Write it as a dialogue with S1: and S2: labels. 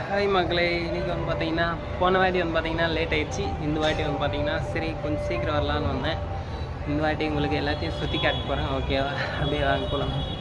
S1: Hi மக்களே, இன்றைக்கி வந்து பார்த்தீங்கன்னா போன வாட்டி வந்து பார்த்தீங்கன்னா லேட் ஆகிடுச்சு. இந்த வாட்டி வந்து பார்த்தீங்கன்னா சரி கொஞ்சம் சீக்கிரம் வரலான்னு வந்தேன். இந்த வாட்டி உங்களுக்கு எல்லாத்தையும் சுற்றி காட்ட போகிறேன். ஓகேவா? அப்படியே வாங்க போகலாம்.